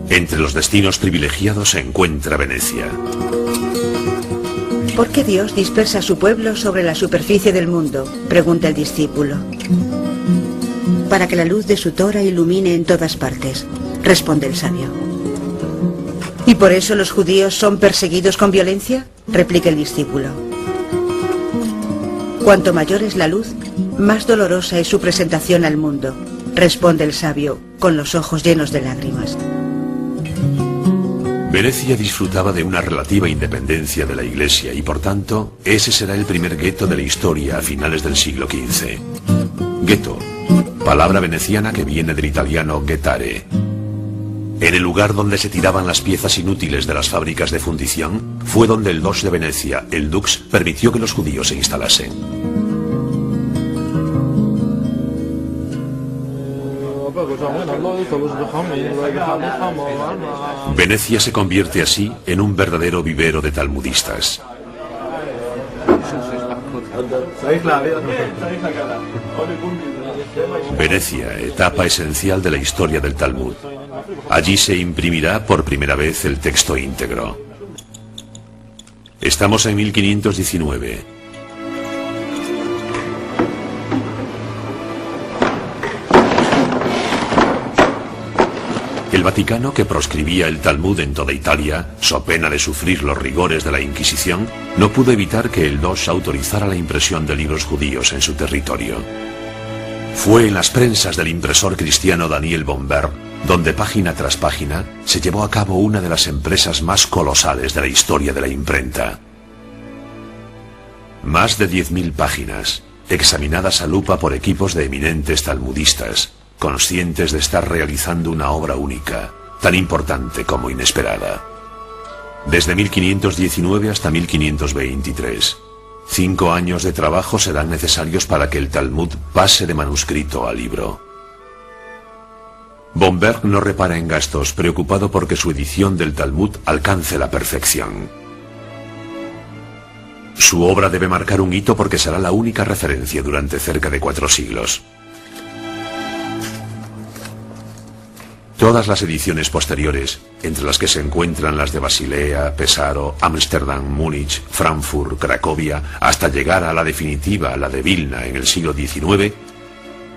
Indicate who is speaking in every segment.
Speaker 1: Entre los destinos privilegiados se encuentra Venecia.
Speaker 2: ¿Por qué Dios dispersa a su pueblo sobre la superficie del mundo?, pregunta el discípulo. Para que la luz de su Torah ilumine en todas partes, responde el sabio. ¿Y por eso los judíos son perseguidos con violencia?, replica el discípulo. Cuanto mayor es la luz, más dolorosa es su presentación al mundo, responde el sabio, con los ojos llenos de lágrimas.
Speaker 1: Venecia disfrutaba de una relativa independencia de la Iglesia y, por tanto, ese será el primer gueto de la historia a finales del siglo XV. Gueto, palabra veneciana que viene del italiano ghettare. En el lugar donde se tiraban las piezas inútiles de las fábricas de fundición, fue donde el Doge de Venecia, el Dux, permitió que los judíos se instalasen. Venecia se convierte así en un verdadero vivero de talmudistas. Venecia, etapa esencial de la historia del Talmud. Allí se imprimirá por primera vez el texto íntegro. Estamos en 1519. El Vaticano, que proscribía el Talmud en toda Italia, so pena de sufrir los rigores de la Inquisición, no pudo evitar que el Doge autorizara la impresión de libros judíos en su territorio. Fue en las prensas del impresor cristiano Daniel Bombert donde página tras página se llevó a cabo una de las empresas más colosales de la historia de la imprenta. Más de 10.000 páginas, examinadas a lupa por equipos de eminentes talmudistas, conscientes de estar realizando una obra única, tan importante como inesperada. Desde 1519 hasta 1523, 5 años de trabajo serán necesarios para que el Talmud pase de manuscrito a libro. Bombert no repara en gastos, preocupado porque su edición del Talmud alcance la perfección. Su obra debe marcar un hito porque será la única referencia durante cerca de 4 siglos. Todas las ediciones posteriores, entre las que se encuentran las de Basilea, Pesaro, Ámsterdam, Múnich, Frankfurt, Cracovia, hasta llegar a la definitiva, la de Vilna, en el siglo XIX,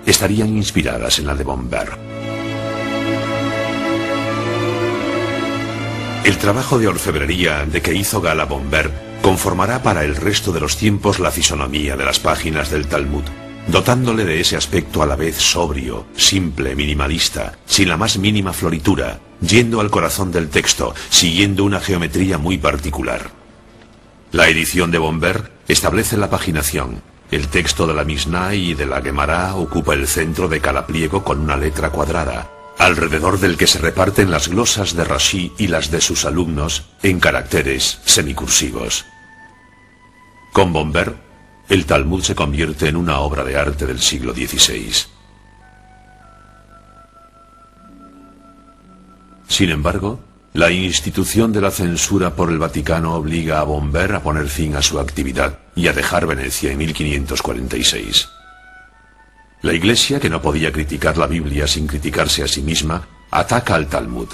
Speaker 1: estarían inspiradas en la de Bombert. El trabajo de orfebrería de que hizo gala Bombert conformará para el resto de los tiempos la fisonomía de las páginas del Talmud, dotándole de ese aspecto a la vez sobrio, simple, minimalista, sin la más mínima floritura, yendo al corazón del texto, siguiendo una geometría muy particular. La edición de Bombert establece la paginación. El texto de la Mishnah y de la Gemara ocupa el centro de cada pliego con una letra cuadrada, alrededor del que se reparten las glosas de Rashi y las de sus alumnos en caracteres semicursivos. Con Bombert, el Talmud se convierte en una obra de arte del siglo XVI. Sin embargo, la institución de la censura por el Vaticano obliga a Bombert a poner fin a su actividad y a dejar Venecia en 1546. La Iglesia, que no podía criticar la Biblia sin criticarse a sí misma, ataca al Talmud.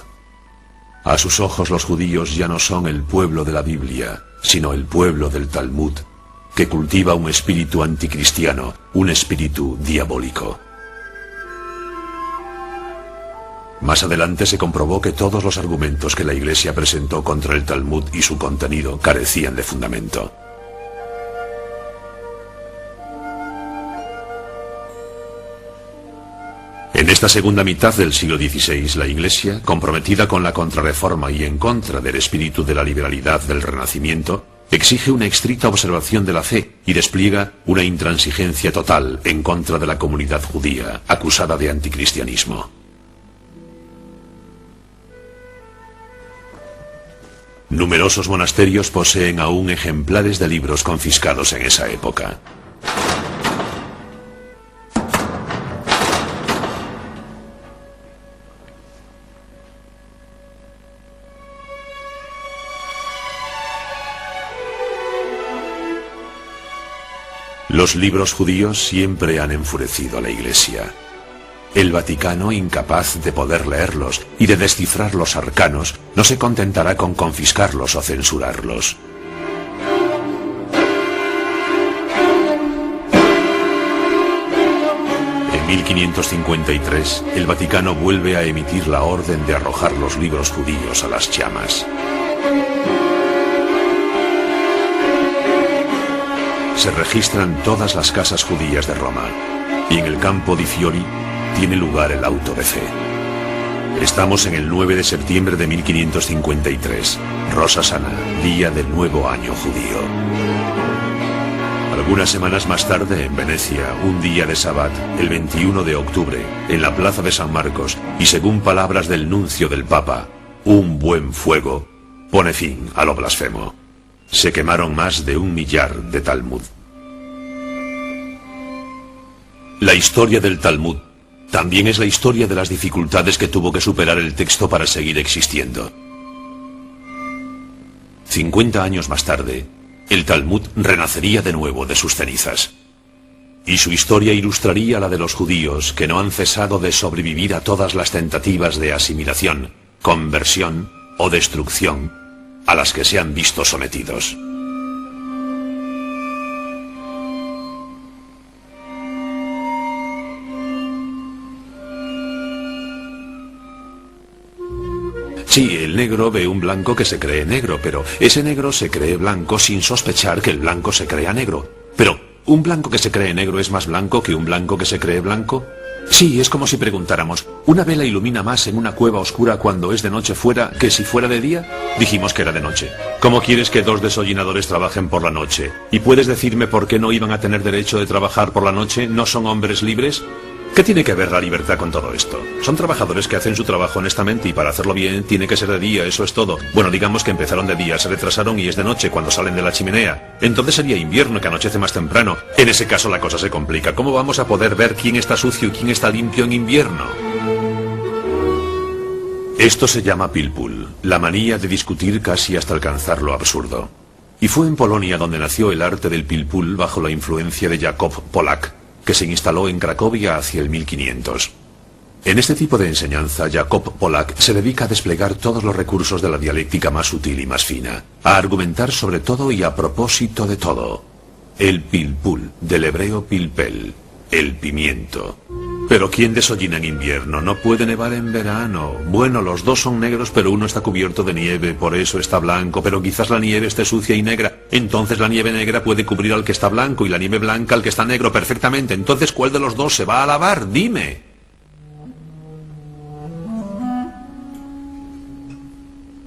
Speaker 1: A sus ojos los judíos ya no son el pueblo de la Biblia, sino el pueblo del Talmud, que cultiva un espíritu anticristiano, un espíritu diabólico. Más adelante se comprobó que todos los argumentos que la Iglesia presentó contra el Talmud y su contenido carecían de fundamento. En esta segunda mitad del siglo XVI, la Iglesia, comprometida con la Contrarreforma y en contra del espíritu de la liberalidad del Renacimiento, exige una estricta observación de la fe y despliega una intransigencia total en contra de la comunidad judía, acusada de anticristianismo. Numerosos monasterios poseen aún ejemplares de libros confiscados en esa época. Los libros judíos siempre han enfurecido a la Iglesia. El Vaticano, incapaz de poder leerlos y de descifrar los arcanos, no se contentará con confiscarlos o censurarlos. En 1553, el Vaticano vuelve a emitir la orden de arrojar los libros judíos a las llamas. Se registran todas las casas judías de Roma, y en el Campo di Fiori tiene lugar el auto de fe. Estamos en el 9 de septiembre de 1553, Rosh Hashanah, día del nuevo año judío. Algunas semanas más tarde, en Venecia, un día de Sabbat, el 21 de octubre, en la plaza de San Marcos, y según palabras del nuncio del Papa, un buen fuego pone fin a lo blasfemo. Se quemaron más de 1 millar de Talmud. La historia del Talmud también es la historia de las dificultades que tuvo que superar el texto para seguir existiendo. 50 años más tarde, el Talmud renacería de nuevo de sus cenizas. Y su historia ilustraría la de los judíos que no han cesado de sobrevivir a todas las tentativas de asimilación, conversión o destrucción a las que se han visto sometidos. Sí, el negro ve un blanco que se cree negro, pero ese negro se cree blanco sin sospechar que el blanco se crea negro. Pero, ¿un blanco que se cree negro es más blanco que un blanco que se cree blanco? Sí, es como si preguntáramos, ¿una vela ilumina más en una cueva oscura cuando es de noche fuera que si fuera de día? Dijimos que era de noche. ¿Cómo quieres que 2 desollinadores trabajen por la noche? ¿Y puedes decirme por qué no iban a tener derecho de trabajar por la noche? ¿No son hombres libres? ¿Qué tiene que ver la libertad con todo esto? Son trabajadores que hacen su trabajo honestamente y para hacerlo bien tiene que ser de día, eso es todo. Bueno, digamos que empezaron de día, se retrasaron y es de noche cuando salen de la chimenea. Entonces sería invierno, que anochece más temprano. En ese caso la cosa se complica. ¿Cómo vamos a poder ver quién está sucio y quién está limpio en invierno? Esto se llama pilpul, la manía de discutir casi hasta alcanzar lo absurdo. Y fue en Polonia donde nació el arte del pilpul bajo la influencia de Jakub Polak, que se instaló en Cracovia hacia el 1500. En este tipo de enseñanza, Jakub Polak se dedica a desplegar todos los recursos de la dialéctica más sutil y más fina, a argumentar sobre todo y a propósito de todo. El pilpul, del hebreo pilpel, el pimiento. Pero ¿quién desollina en invierno? ¿No puede nevar en verano? Bueno, los dos son negros, pero uno está cubierto de nieve, por eso está blanco, pero quizás la nieve esté sucia y negra. Entonces la nieve negra puede cubrir al que está blanco y la nieve blanca al que está negro perfectamente. Entonces, ¿cuál de los dos se va a lavar? Dime.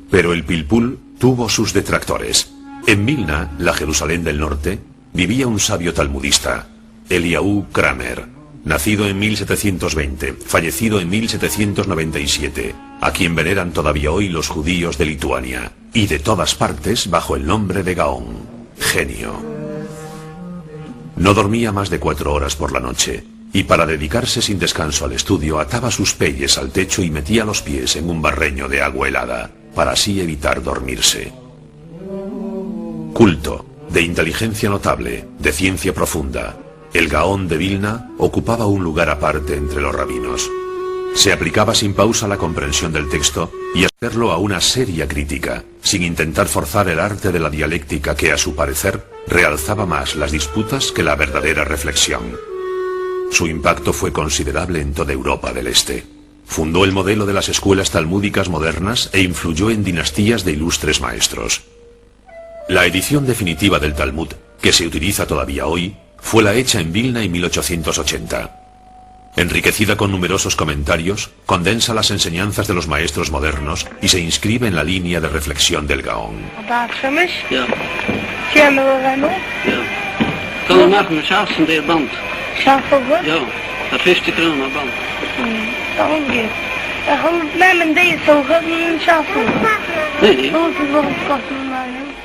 Speaker 1: Pero el pilpul tuvo sus detractores. En Vilna, la Jerusalén del norte, vivía un sabio talmudista, Eliyahu Kramer, nacido en 1720, fallecido en 1797, a quien veneran todavía hoy los judíos de Lituania, y de todas partes bajo el nombre de Gaón, genio. No dormía más de 4 horas por la noche, y para dedicarse sin descanso al estudio ataba sus peyes al techo y metía los pies en un barreño de agua helada, para así evitar dormirse. Culto, de inteligencia notable, de ciencia profunda, el Gaón de Vilna ocupaba un lugar aparte entre los rabinos. Se aplicaba sin pausa a la comprensión del texto y a hacerlo a una seria crítica, sin intentar forzar el arte de la dialéctica que, a su parecer, realzaba más las disputas que la verdadera reflexión. Su impacto fue considerable en toda Europa del Este. Fundó el modelo de las escuelas talmúdicas modernas e influyó en dinastías de ilustres maestros. La edición definitiva del Talmud, que se utiliza todavía hoy, fue la hecha en Vilna en 1880. Enriquecida con numerosos comentarios, condensa las enseñanzas de los maestros modernos y se inscribe en la línea de reflexión del Gaón.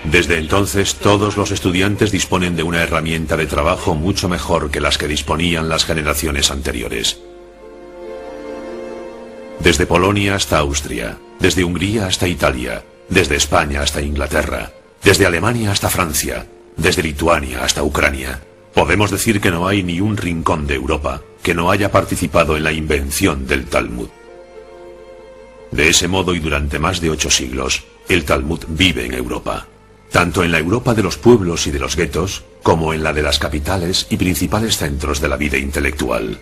Speaker 1: Desde entonces, todos los estudiantes disponen de una herramienta de trabajo mucho mejor que las que disponían las generaciones anteriores. Desde Polonia hasta Austria, desde Hungría hasta Italia, desde España hasta Inglaterra, desde Alemania hasta Francia, desde Lituania hasta Ucrania. Podemos decir que no hay ni un rincón de Europa que no haya participado en la invención del Talmud. De ese modo y durante más de 8 siglos, el Talmud vive en Europa. Tanto en la Europa de los pueblos y de los guetos, como en la de las capitales y principales centros de la vida intelectual.